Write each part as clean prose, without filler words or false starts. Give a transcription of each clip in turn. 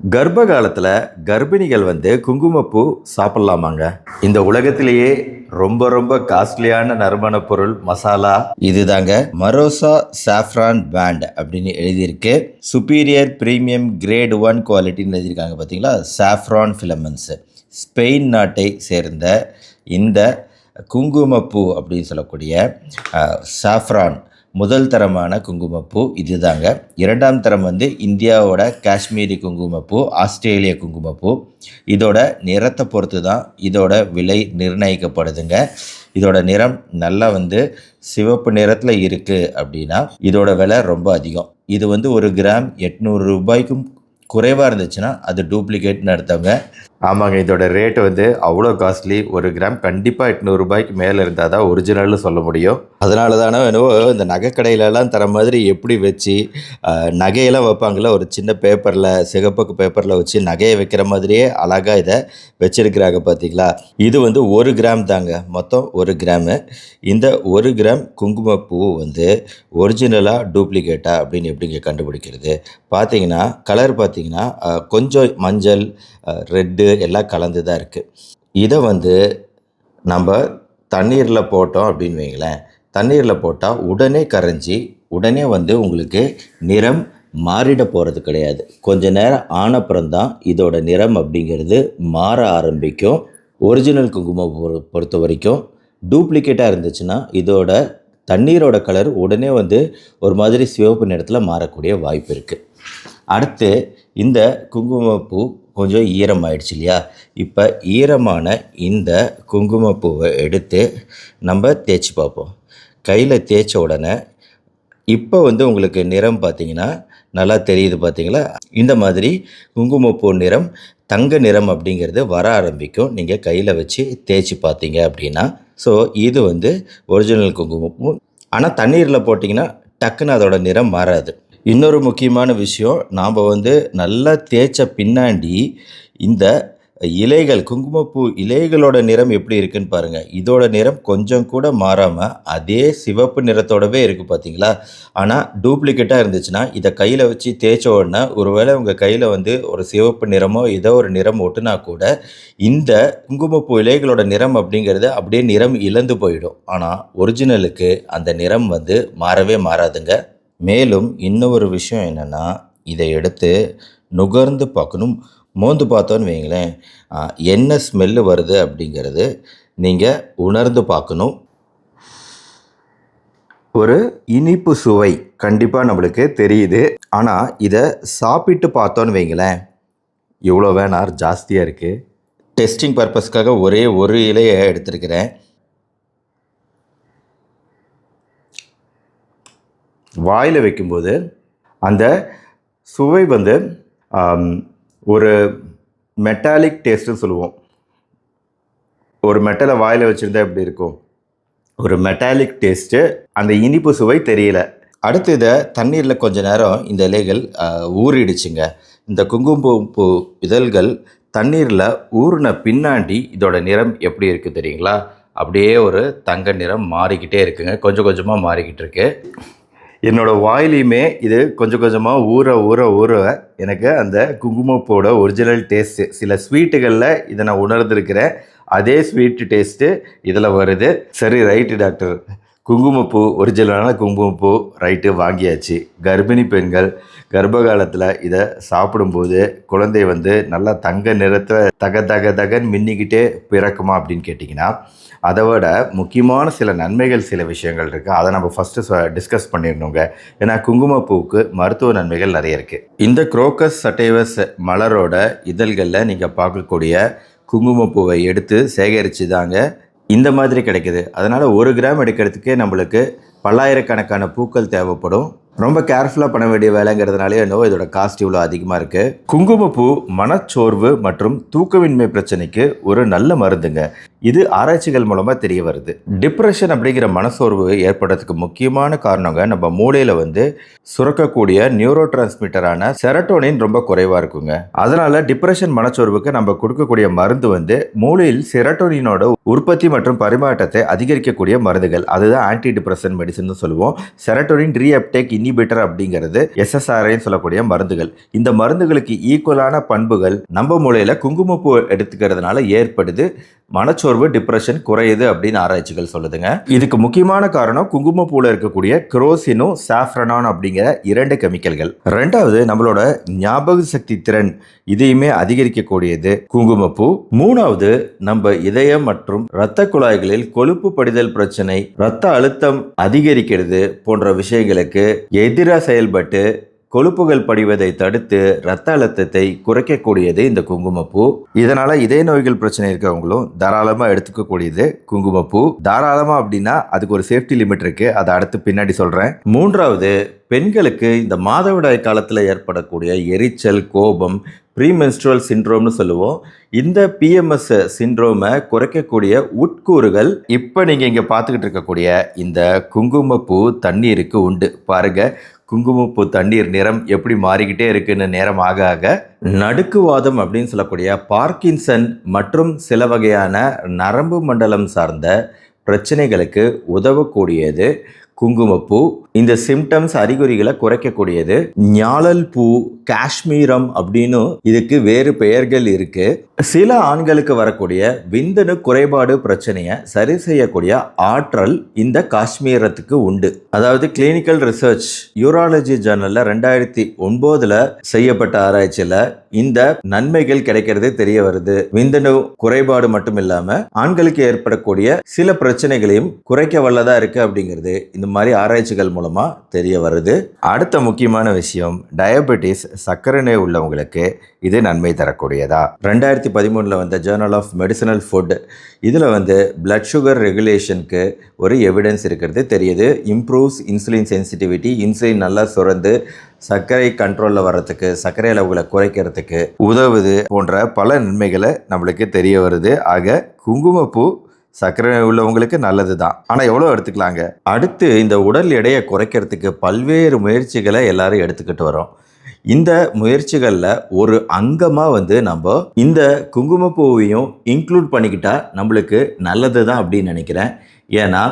கர்ப்ப காலத்தில் கர்ப்பிணிகள் குங்குமப்பூ சாப்பிட்லாமாங்க? இந்த உலகத்திலேயே ரொம்ப ரொம்ப காஸ்ட்லியான நறுமண பொருள் மசாலா இதுதாங்க. மரோசா சாஃப்ரான் பேண்ட் அப்படின்னு எழுதியிருக்கு. சுப்பீரியர் ப்ரீமியம் கிரேட் 1 குவாலிட்டின்னு எழுதியிருக்காங்க பார்த்தீங்களா. சாஃப்ரான் ஃபிலமெண்ட்ஸு ஸ்பெயின் நாட்டை சேர்ந்த இந்த குங்குமப்பூ அப்படின்னு சொல்லக்கூடிய சாஃப்ரான் முதல் தரமான குங்குமப்பூ இதுதாங்க. இரண்டாம் தரம் இந்தியாவோட காஷ்மீரி குங்குமப்பூ, ஆஸ்திரேலிய குங்குமப்பூ. இதோட நிறத்தை பொறுத்து தான் இதோட விலை நிர்ணயிக்கப்படுதுங்க. இதோட நிறம் நல்லா சிவப்பு நிறத்தில் இருக்குது அப்படின்னா இதோட விலை ரொம்ப அதிகம். இது 1 கிராம் 800 ரூபாய்க்கும் குறைவாக இருந்துச்சுன்னா அது டூப்ளிகேட்னு அர்த்தங்க. ஆமாங்க, இதோட ரேட்டு அவ்வளோ காஸ்ட்லி. 1 கிராம் கண்டிப்பாக 800 ரூபாய்க்கு மேலே இருந்தால் தான் ஒரிஜினல்னு சொல்ல முடியும். அதனால தானே இந்த நகைக்கடையிலலாம் தர மாதிரி எப்படி வச்சு நகையெல்லாம் வைப்பாங்களே, ஒரு சின்ன பேப்பரில், சிகப்பு பேப்பரில் வச்சு நகையை வைக்கிற மாதிரியே அழகாக இதை வச்சுருக்கிறாங்க பார்த்தீங்களா. இது 1 கிராம் தாங்க, மொத்தம் 1 கிராமு. இந்த 1 கிராம் குங்குமப்பூ ஒரிஜினலாக டூப்ளிகேட்டா அப்படின்னு எப்படிங்க கண்டுபிடிக்கிறது? பார்த்தீங்கன்னா கலர் பார்த்தீங்கன்னா கொஞ்சம் மஞ்சள், ரெட்டு எல்லாம் கலந்து தான் இருக்குது. இதை நம்ம தண்ணீரில் போட்டோம் அப்படின்னு வைங்களேன். தண்ணீரில் போட்டால் உடனே கரைஞ்சி உடனே உங்களுக்கு நிறம் மாறிட போகிறது கிடையாது. கொஞ்ச நேரம் ஆனப்புறம்தான் இதோட நிறம் அப்படிங்கிறது மாற ஆரம்பிக்கும். ஒரிஜினல் குங்குமம் பொறுத்த வரைக்கும் டூப்ளிகேட்டாக இருந்துச்சுன்னா இதோட தண்ணீரோட கலர் உடனே ஒரு மாதிரி சிவப்பு நிறத்தில் மாறக்கூடிய வாய்ப்பு இருக்குது. அடுத்து இந்த குங்குமப்பூ கொஞ்சம் ஈரமாயிடுச்சு இல்லையா. இப்போ ஈரமான இந்த குங்குமப்பூவை எடுத்து நம்ம தேய்ச்சி பார்ப்போம். கையில் தேய்ச்ச உடனே இப்போ உங்களுக்கு நிறம் பார்த்திங்கன்னா நல்லா தெரியுது பார்த்தீங்களா. இந்த மாதிரி குங்குமப்பூ நிறம் தங்க நிறம் அப்படிங்கிறது வர ஆரம்பிக்கும் நீங்கள் கையில் வச்சு தேய்ச்சி பார்த்தீங்க அப்படின்னா. ஸோ இது ஒரிஜினல் குங்குமப்பூ. ஆனால் தண்ணீரில் போட்டிங்கன்னா டக்குன்னு அதோட நிறம் மாறாது. இன்னொரு முக்கியமான விஷயம், நாம் நல்லா தேய்ச்ச பின்னாடி இந்த இலைகள், குங்குமப்பூ இலைகளோட நிறம் எப்படி இருக்குன்னு பாருங்கள். இதோட நிறம் கொஞ்சம் கூட மாறாமல் அதே சிவப்பு நிறத்தோடவே இருக்குது பார்த்தீங்களா. ஆனால் டூப்ளிகேட்டாக இருந்துச்சுன்னா இதை கையில் வச்சு தேய்ச்ச உடனே ஒருவேளை உங்கள் கையில் ஒரு சிவப்பு நிறமோ ஏதோ ஒரு நிறம் ஒட்டுனா கூட இந்த குங்குமப்பூ இலைகளோட நிறம் அப்படிங்கிறது அப்படியே நிறம் இழந்து போயிடும். ஆனால் ஒரிஜினலுக்கு அந்த நிறம் மாறவே மாறாதுங்க. மேலும் இன்னொரு விஷயம் என்னென்னா, இதை எடுத்து நுகர்ந்து பார்க்கணும். மோந்து பார்த்தோன்னு வைங்களேன், என்ன ஸ்மெல்லு வருது அப்படிங்கிறது நீங்கள் உணர்ந்து பார்க்கணும். ஒரு இனிப்பு சுவை கண்டிப்பாக நம்மளுக்கு தெரியுது. ஆனால் இதை சாப்பிட்டு பார்த்தோன்னு வைங்களேன், இவ்வளோ வேணார் ஜாஸ்தியாக இருக்குது. டெஸ்டிங் பர்பஸ்க்காக ஒரே ஒரு இலையை எடுத்திருக்கிறேன். வாயில் வைக்கும்போது அந்த சுவை ஒரு மெட்டாலிக் டேஸ்ட்டுன்னு சொல்லுவோம். ஒரு மெட்டலை வாயில் வச்சுருந்தா எப்படி இருக்கும், ஒரு மெட்டாலிக் டேஸ்ட்டு, அந்த இனிப்பு சுவை தெரியல. அடுத்து இதை தண்ணீரில் கொஞ்ச நேரம் இந்த இலைகள் ஊறிடுச்சுங்க. இந்த குங்குமப்பூ இதழ்கள் தண்ணீரில் ஊறின பின்னாடி இதோட நிறம் எப்படி இருக்குது தெரியுங்களா. அப்படியே ஒரு தங்க நிறம் மாறிக்கிட்டே இருக்குங்க, கொஞ்சம் கொஞ்சமாக மாறிக்கிட்டு இருக்கு. என்னோடய வாயிலையுமே இது கொஞ்சம் கொஞ்சமாக ஊற ஊற ஊற எனக்கு அந்த குங்குமப்பூவோட ஒரிஜினல் டேஸ்ட்டு, சில ஸ்வீட்டுகளில் இதை நான் உணர்ந்திருக்கிறேன். அதே ஸ்வீட்டு டேஸ்ட்டு இதில் வருது. சரி, ரைட்டு டாக்டர், குங்குமப்பூ ஒரிஜினலான குங்குமப்பூ ரைட்டு வாங்கியாச்சு. கர்ப்பிணி பெண்கள் கர்ப்ப காலத்தில் இதை சாப்பிடும்போது குழந்தை நல்லா தங்க நிறத்தில் தக தக தகன்னு மின்னிக்கிட்டே பிறக்குமா அப்படின்னு கேட்டிங்கன்னா, அதை விட முக்கியமான சில நன்மைகள், சில விஷயங்கள் இருக்குது. அதை நம்ம ஃபஸ்ட்டு டிஸ்கஸ் பண்ணிடணுங்க. ஏன்னா குங்குமப்பூவுக்கு மருத்துவ நன்மைகள் நிறைய இருக்குது. இந்த குரோக்கஸ் சட்டைவஸ் மலரோட இதழ்களில் நீங்கள் பார்க்கக்கூடிய குங்குமப்பூவை எடுத்து சேகரித்து தாங்க இந்த மாதிரி கிடைக்குது. அதனால் 1 கிராம் எடுக்கிறதுக்கே நம்மளுக்கு பல்லாயிரக்கணக்கான பூக்கள் தேவைப்படும். ரொம்ப கேர்ஃபுல்லாக பண்ண வேண்டிய வேலைங்கிறதுனாலே என்னவோ இதோட காஸ்ட் இவ்வளோ அதிகமாக இருக்குது. குங்குமப்பூ மனச்சோர்வு மற்றும் தூக்கமின்மை பிரச்சனைக்கு ஒரு நல்ல மருந்துங்க. இது ஆராய்ச்சிகள் மூலமா தெரிய வருது. டிப்ரெஷன் அப்படிங்கிற மனசோர்வு ஏற்படுறதுக்கு முக்கியமான காரணங்க நம்ம மூளையில வந்து சுரக்கக்கூடிய நியூரோ டிரான்ஸ்மிட்டரான செரட்டோனின் ரொம்ப குறைவா இருக்குங்க. அதனால டிப்ரெஷன் மனச்சோர்வுக்கு நம்ம கொடுக்கக்கூடிய மருந்து வந்து மூளையில் செரட்டோனினோட உற்பத்தி மற்றும் பரிமாற்றத்தை அதிகரிக்கக்கூடிய மருந்துகள். அதுதான் ஆன்டி டிப்ரெசன் மெடிசன் சொல்லுவோம். செரட்டோனின் ரீஅப்டேக் இன்ஹிபிட்டர் அப்படிங்கிறது SSRI சொல்லக்கூடிய மருந்துகள். இந்த மருந்துகளுக்கு ஈக்குவலான பண்புகள் நம்ம மூளையில குங்குமப்பூ எடுத்துக்கிறதுனால ஏற்படுது. மனச்சோர்வு டிப்ரெஷன் குறையுது அப்படின்னு ஆராய்ச்சிகள் சொல்லுதுங்க. இதுக்கு முக்கியமான காரணம் குங்குமப்பூல இருக்கக்கூடிய குரோசினும் சாஃப்ரனான் அப்படிங்கிற 2 கெமிக்கல்கள். ரெண்டாவது நம்மளோட ஞாபக சக்தி திறன் இதையுமே அதிகரிக்கக்கூடியது குங்குமப்பூ. மூணாவது நம்ம இதயம் மற்றும் இரத்த குழாய்களில் கொழுப்பு படிதல் பிரச்சனை, இரத்த அழுத்தம் அதிகரிக்கிறது போன்ற விஷயங்களுக்கு எதிராக செயல்பட்டு கொழுப்புகள் படிவதை தடுத்து இரத்த அழுத்தத்தை குறைக்கக்கூடியது இந்த குங்குமப்பூ. இதனால இதய நோய்கள் பிரச்சனை இருக்கவங்களும் தாராளமா எடுத்துக்கக்கூடியது குங்குமப்பூ. தாராளமா அப்படின்னா அதுக்கு ஒரு சேஃப்டி லிமிட் இருக்கு, அதை அடுத்து பின்னாடி சொல்றேன். மூன்றாவது, பெண்களுக்கு இந்த மாதவிடாய் காலத்தில் ஏற்படக்கூடிய எரிச்சல், கோபம், ப்ரீமென்ஸ்ட்ரல் சிண்ட்ரோம்னு சொல்லுவோம். இந்த PMS சிண்ட்ரோமை குறைக்கக்கூடிய உட்கூறுகள் இப்போ நீங்கள் இங்கே பார்த்துக்கிட்டு இருக்கக்கூடிய இந்த குங்குமப்பூ தண்ணீருக்கு உண்டு. பாருங்க, குங்குமப்பூ தண்ணீர் நிறம் எப்படி மாறிக்கிட்டே இருக்குன்னு நேரம் ஆக ஆக. நடுக்குவாதம் அப்படின்னு சொல்லக்கூடிய பார்க்கின்சன் மற்றும் சில வகையான நரம்பு மண்டலம் சார்ந்த பிரச்சனைகளுக்கு உதவக்கூடியது குங்குமப்பூ. இந்த சிம்டம்ஸ் அறிகுறிகளை குறைக்கக்கூடியது. ஞாழல் பூ, காஷ்மீரம் அப்படின்னு இதுக்கு வேறு பெயர்கள் இருக்கு. சில ஆண்களுக்கு வரக்கூடிய விந்தணு குறைபாடு பிரச்சனையை சரி செய்யக்கூடிய ஆற்றல் இந்த காஷ்மீரத்துக்கு உண்டு. அதாவது கிளினிக்கல் ரிசர்ச் யூராலஜி ஜர்னல்ல 2009 செய்யப்பட்ட ஆராய்ச்சியில இந்த நன்மைகள் கிடைக்கிறது தெரிய வருது. விந்தணு குறைபாடு மட்டும் இல்லாம ஆண்களுக்கு ஏற்படக்கூடிய சில பிரச்சனைகளையும் குறைக்க வல்லதா இருக்கு அப்படிங்கிறது இந்த மாதிரி ஆராய்ச்சிகள் மூலமா தெரிய வருது. அடுத்த முக்கியமான விஷயம், டயபெட்டிஸ், சர்க்கரை நோய் உள்ளவங்களுக்கு இது நன்மை தரக்கூடியதா. 2013 வந்த ஜேர்னல் ஆஃப் மெடிசினல் ஃபுட் இதில் வந்து பிளட் சுகர் ரெகுலேஷனுக்கு ஒரு எவிடன்ஸ் இருக்கிறது தெரியுது. இம்ப்ரூவ்ஸ் இன்சுலின் சென்சிட்டிவிட்டி, இன்சுலின் நல்லா சுரந்து சர்க்கரை கண்ட்ரோலில் வர்றதுக்கு, சர்க்கரை அளவுகளை குறைக்கிறதுக்கு உதவுது போன்ற பல நன்மைகளை நம்மளுக்கு தெரிய வருது. ஆக குங்குமப்பூ சர்க்கரை உள்ளவங்களுக்கு நல்லது தான். ஆனால் எவ்வளோ எடுத்துக்கலாங்க? அடுத்து இந்த உடல் எடையை குறைக்கிறதுக்கு பல்வேறு முயற்சிகளை எல்லாரும் எடுத்துக்கிட்டு வரோம். இந்த முயற்சிகளில் ஒரு அங்கமாக வந்து நம்ம இந்த குங்குமப்பூவையும் இன்க்ளூட் பண்ணிக்கிட்டா நம்மளுக்கு நல்லது தான் அப்படின்னு நினைக்கிறேன். ஏன்னா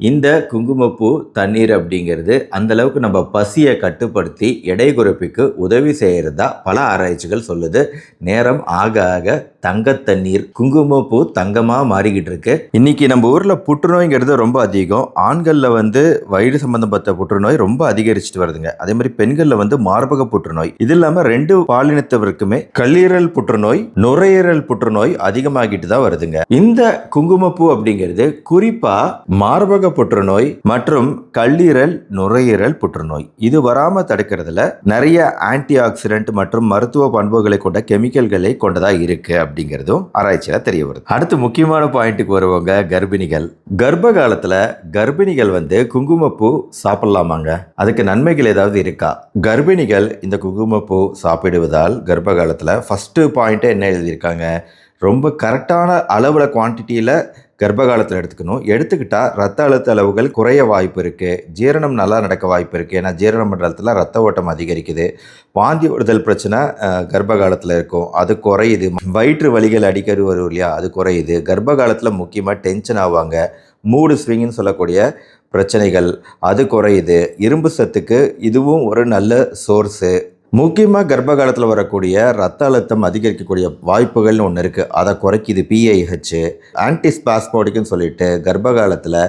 இந்த குங்குமப்பூ தண்ணீர் அப்படிங்கிறது அந்தளவுக்கு நம்ம பசியை கட்டுப்படுத்தி எடை குறைப்புக்கு உதவி செய்கிறதா பல ஆராய்ச்சிகள் சொல்லுது. நேரம் ஆக ஆக தங்க தண்ணீர், குங்குமப்பூ தங்கமாக மாறிக்கிட்டு இருக்கு. இன்னைக்கு நம்ம ஊரில் புற்றுநோய்ங்கிறது ரொம்ப அதிகம். ஆண்களில் வந்து வயிறு சம்பந்தப்பட்ட புற்றுநோய் ரொம்ப அதிகரிச்சுட்டு வருதுங்க. அதே மாதிரி பெண்களில் வந்து மார்பக புற்றுநோய், இது இல்லாமல் 2 பாலினத்தவருக்குமே கல்லீரல் புற்றுநோய், நுரையீரல் புற்றுநோய் அதிகமாகிட்டு தான் வருதுங்க. இந்த குங்குமப்பூ அப்படிங்கிறது குறிப்பா மார்பக புற்றுநோய் மற்றும் கல்லீரல், நுரையீரல் புற்றுநோய் இது வராம தடுக்கிறதுல நிறைய ஆன்டி ஆக்சிடென்ட் மற்றும் மருத்துவ பண்புகளை கொண்ட கெமிக்கல்களை கொண்டதா இருக்கு அப்படிங்கிறதும் ஆராய்ச்சியில தெரிய வருது. அடுத்து முக்கியமான பாயிண்ட்டுக்கு வருவாங்க, கர்ப்பிணிகள். கர்ப்ப காலத்துல கர்ப்பிணிகள் வந்து குங்குமப்பூ சாப்பிடலாமாங்க? அதுக்கு நன்மைகள் ஏதாவது இருக்கா? கர்ப்பிணிகள் இந்த குங்குமப்பூ சாப்பிடுவதால் கர்ப்ப காலத்துல ஃபர்ஸ்ட் பாயிண்ட் என்ன எழுதியிருக்காங்க, ரொம்ப கரெக்டான அளவில் குவான்டிட்டியில் கர்ப்ப காலத்தில் எடுத்துக்கணும். எடுத்துக்கிட்டால் ரத்த அழுத்த அளவுகள் குறைய வாய்ப்பு இருக்குது. ஜீரணம் நல்லா நடக்க வாய்ப்பு இருக்குது. ஏன்னா ஜீரண மண்டலத்தில் ரத்த ஓட்டம் அதிகரிக்குது. வாந்தி வருதல் பிரச்சனை கர்ப்ப காலத்தில் இருக்கும், அது குறையுது. வயிற்று வலிகள் அடிக்கடி வரும் இல்லையா, அது குறையுது. கர்ப்ப காலத்தில் முக்கியமாக டென்ஷன் ஆவாங்க. மூடு ஸ்விங்குன்னு சொல்லக்கூடிய பிரச்சனைகள் அது குறையுது. இரும்பு சத்துக்கு இதுவும் ஒரு நல்ல சோர்ஸு. முக்கியமாக கர்ப்ப காலத்தில் வரக்கூடிய ரத்த அழுத்தம் அதிகரிக்கக்கூடிய வாய்ப்புகள்னு ஒன்று இருக்குது, அதை குறைக்குது PIH. ஆன்டிஸ்பாஸ்மோடிக்னு சொல்லிட்டு கர்ப்ப காலத்தில்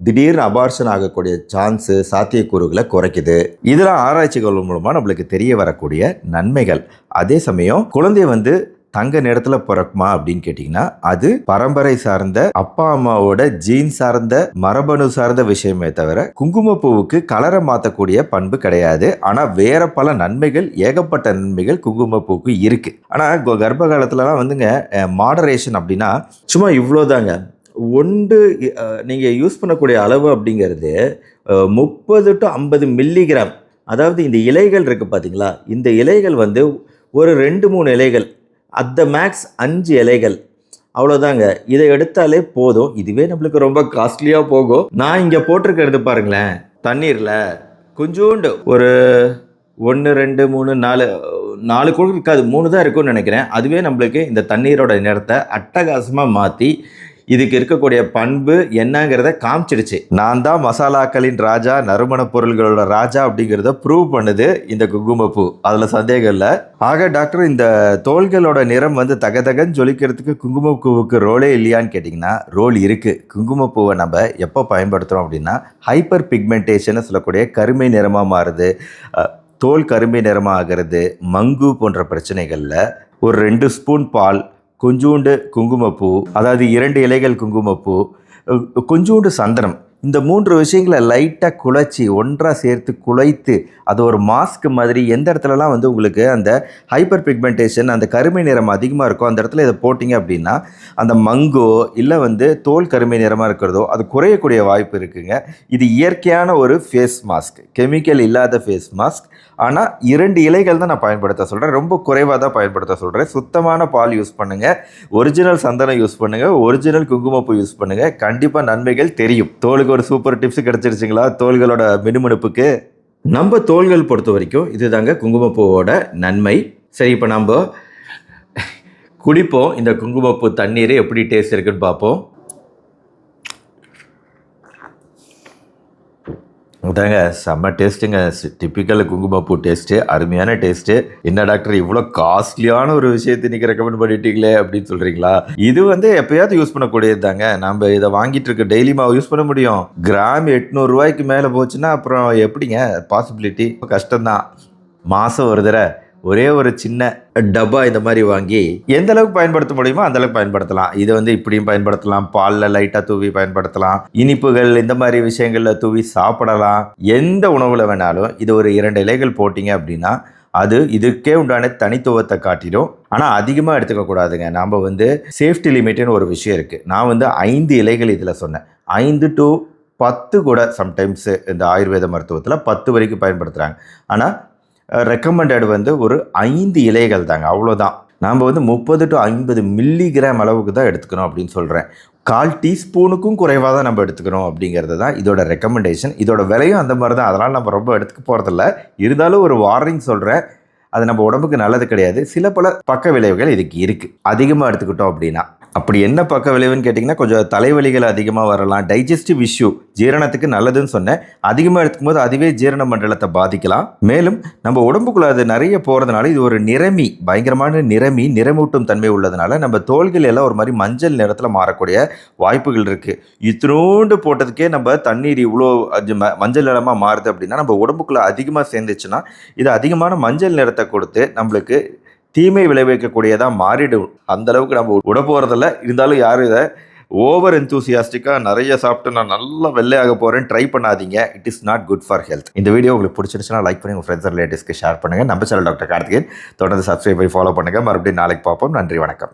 திடீர்னு அபார்ஷன் ஆகக்கூடிய சான்ஸு, சாத்தியக்கூறுகளை குறைக்குது. இதெல்லாம் ஆராய்ச்சிகள் மூலமாக நம்மளுக்கு தெரிய வரக்கூடிய நன்மைகள். அதே சமயம் குழந்தை வந்து தங்க நிறத்தில் பிறக்குமா அப்படின்னு கேட்டிங்கன்னா அது பரம்பரை சார்ந்த அப்பா அம்மாவோட ஜீன் சார்ந்த மரபணு சார்ந்த விஷயமே தவிர குங்குமப்பூவுக்கு கலரை மாற்றக்கூடிய பண்பு கிடையாது. ஆனால் வேற பல நன்மைகள், ஏகப்பட்ட நன்மைகள் குங்குமப்பூவுக்கு இருக்குது. ஆனால் கர்ப்ப காலத்துலலாம் வந்துங்க மாடரேஷன் அப்படின்னா சும்மா இவ்வளோதாங்க. நீங்கள் யூஸ் பண்ணக்கூடிய அளவு அப்படிங்கிறது 30 to 50 மில்லிகிராம். அதாவது இந்த இலைகள் இருக்குது பார்த்தீங்களா, இந்த இலைகள் வந்து ஒரு 2-3 இலைகள், அட் த மேக்ஸ் 5 இலைகள். அவ்வளோதாங்க. இதை எடுத்தாலே போதும். இதுவே நம்மளுக்கு ரொம்ப காஸ்ட்லியாக போகும். நான் இங்கே போட்டிருக்கிறது பாருங்களேன், தண்ணீரில் கொஞ்சோண்டு ஒரு 1 2 3 4 கூட இருக்காது, 3 தான் இருக்கும்னு நினைக்கிறேன். அதுவே நம்மளுக்கு இந்த தண்ணீரோட நிறத்தை அட்டகாசமாக மாற்றி இதுக்கு இருக்கக்கூடிய பண்பு என்னங்கிறத காமிச்சிடுச்சு. நான் தான் மசாலாக்களின் ராஜா, நறுமண பொருள்களோட ராஜா அப்படிங்கிறத ப்ரூவ் பண்ணுது இந்த குங்குமப்பூ. அதில் சந்தேகம் இல்லை. ஆக டாக்டர், இந்த தோள்களோட நிறம் வந்து தகதகன்னு ஜொலிக்கிறதுக்கு குங்குமப்பூவுக்கு ரோலே இல்லையான்னு கேட்டிங்கன்னா ரோல் இருக்குது. குங்குமப்பூவை நம்ம எப்போ பயன்படுத்துகிறோம் அப்படின்னா ஹைப்பர் பிக்மெண்டேஷன் சொல்லக்கூடிய கருமை நிறமாக மாறுது, தோல் கருமை நிறமாக ஆகிறது, மங்கு போன்ற பிரச்சனைகளில் ஒரு 2 ஸ்பூன் பால், கொஞ்சோண்டு குங்குமப்பூ, அதாவது 2 இலைகள் குங்குமப்பூ, கொஞ்சோண்டு சந்தனம், இந்த 3 விஷயங்களை லைட்டாக குழைச்சி ஒன்றாக சேர்த்து குழைத்து அது ஒரு மாஸ்க் மாதிரி எந்த இடத்துலலாம் வந்து உங்களுக்கு அந்த ஹைப்பர் பிக்மெண்டேஷன், அந்த கருமை நிறம் அதிகமாக இருக்கோ அந்த இடத்துல இதை போட்டிங்க அப்படின்னா அந்த மங்கோ இல்லை வந்து தோல் கருமை நிறமாக இருக்கிறதோ அது குறையக்கூடிய வாய்ப்பு இருக்குங்க. இது இயற்கையான ஒரு ஃபேஸ் மாஸ்க், கெமிக்கல் இல்லாத ஃபேஸ் மாஸ்க். ஆனால் 2 இலைகள் தான் நான் பயன்படுத்த சொல்கிறேன், ரொம்ப குறைவாக தான் பயன்படுத்த சொல்கிறேன். சுத்தமான பால் யூஸ் பண்ணுங்கள், ஒரிஜினல் சந்தனம் யூஸ் பண்ணுங்கள், ஒரிஜினல் குங்குமப்பூ யூஸ் பண்ணுங்கள், கண்டிப்பாக நன்மைகள் தெரியும். தோலுக்கு ஒரு சூப்பர் டிப்ஸ் கிடச்சிருச்சுங்களா தோள்களோட மினுமினுப்புக்கு? நம்ம தோள்கள் பொறுத்த வரைக்கும் இதுதாங்க குங்குமப்பூவோட நன்மை. சரி, இப்போ நம்ம குடிப்போம். இந்த குங்குமப்பூ தண்ணீர் எப்படி டேஸ்ட் இருக்குன்னு பார்ப்போம். அதாங்க செம்ம டேஸ்ட்டுங்க, டிப்பிக்கல் குங்குமப்பூ டேஸ்ட்டு, அருமையான டேஸ்ட்டு. என்ன டாக்டர் இவ்வளோ காஸ்ட்லியான ஒரு விஷயத்தை இன்றைக்கி ரெக்கமெண்ட் பண்ணிட்டீங்களே அப்படின்னு சொல்கிறீங்களா? இது வந்து எப்போயாவது யூஸ் பண்ணக்கூடியது தாங்க. நம்ம இதை வாங்கிட்டு இருக்க டெய்லியுமா யூஸ் பண்ண முடியும்? கிராம் 800 ரூபாய்க்கு மேலே போச்சுன்னா அப்புறம் எப்படிங்க பாசிபிலிட்டி? கஷ்டம்தான். மாதம் ஒரு தடவை ஒரே ஒரு சின்ன டப்பா இந்த மாதிரி வாங்கி எந்த அளவுக்கு பயன்படுத்த முடியுமோ அந்த அளவுக்கு பயன்படுத்தலாம். இதை வந்து இப்படியும் பயன்படுத்தலாம், பாலில் லைட்டாக தூவி பயன்படுத்தலாம், இனிப்புகள் இந்த மாதிரி விஷயங்களில் தூவி சாப்பிடலாம். எந்த உணவில் வேணாலும் இது ஒரு 2 இலைகள் போட்டிங்க அப்படின்னா அது இதுக்கே உண்டான தனித்துவத்தை காட்டிடும். ஆனால் அதிகமாக எடுத்துக்கக்கூடாதுங்க. நாம் வந்து சேஃப்டி லிமிட்டுன்னு ஒரு விஷயம் இருக்குது. நான் வந்து 5 இலைகள் இதில் சொன்னேன். 5 to 10 கூட சம்டைம்ஸு இந்த ஆயுர்வேத மருத்துவத்தில் 10 வரைக்கும் பயன்படுத்துகிறாங்க. ஆனால் ரெக்கமெண்டட் வந்து ஒரு 5 இலைகள் தாங்க, அவ்வளோதான். நாம் வந்து 30 to 50 மில்லிகிராம் அளவுக்கு தான் எடுத்துக்கணும் அப்படின்னு சொல்கிறேன். 1/4 டீஸ்பூனுக்கும் குறைவாக தான் நம்ம எடுத்துக்கணும் அப்படிங்கிறது தான் இதோட ரெக்கமெண்டேஷன். இதோட விலையும் அந்த மாதிரி தான், அதனால் நம்ம ரொம்ப எடுத்துக்க போகிறதில்ல. இருந்தாலும் ஒரு வார்னிங் சொல்கிறேன், அது நம்ம உடம்புக்கு நல்லது கிடையாது. சில பல பக்க விளைவுகள் இதுக்கு இருக்குது அதிகமாக எடுத்துக்கிட்டோம் அப்படின்னா. அப்படி என்ன பக்க விளைவுன்னு கேட்டிங்கன்னா கொஞ்சம் தலைவலிகள் அதிகமாக வரலாம், டைஜஸ்டிவ் இஷ்யூ, ஜீரணத்துக்கு நல்லதுன்னு சொன்னேன். அதிகமாக எடுத்துக்கும் போது அதுவே ஜீரண மண்டலத்தை பாதிக்கலாம். மேலும் நம்ம உடம்புக்குள்ளே அது நிறைய போகிறதுனால இது ஒரு நிறமி, பயங்கரமான நிறமூட்டும் தன்மை உள்ளதுனால நம்ம தோள்கள் எல்லாம் ஒரு மாதிரி மஞ்சள் நிறத்தில் மாறக்கூடிய வாய்ப்புகள் இருக்குது. இத்தினோண்டு போட்டதுக்கே நம்ம தண்ணீர் இவ்வளோ மஞ்சள் நிறமாக மாறுது அப்படின்னா நம்ம உடம்புக்குள்ளே அதிகமாக சேர்ந்துச்சுன்னா இது அதிகமான மஞ்சள் நிறத்தை கொடுத்து நம்மளுக்கு தீமை விளைவிக்கக்கூடியதாக மாறிடும். அந்தளவுக்கு நம்ம விட போகிறதில்ல. இருந்தாலும் யாரும் இதை ஓவர் என்தூசியாஸ்டிக்காக நிறைய சாப்பிட்டு நான் நல்லா வெள்ளையாக போகிறேன் ட்ரை பண்ணாதீங்க. It is not good for health. இந்த வீடியோ உங்களுக்கு பிடிச்சிருச்சுன்னா லைக் பண்ணி உங்கள் ஃப்ரெண்ட்ஸ் ரிலேட்டிவ்ஸ்க்கு ஷேர் பண்ணுங்கள். நம்ம சேனல் டாக்டர் கார்த்திகேயன் தொடர்ந்து சப்ஸ்கிரைப் பண்ணி ஃபாலோ பண்ணுங்கள். மறுபடியும் நாளைக்கு பார்ப்போம். நன்றி, வணக்கம்.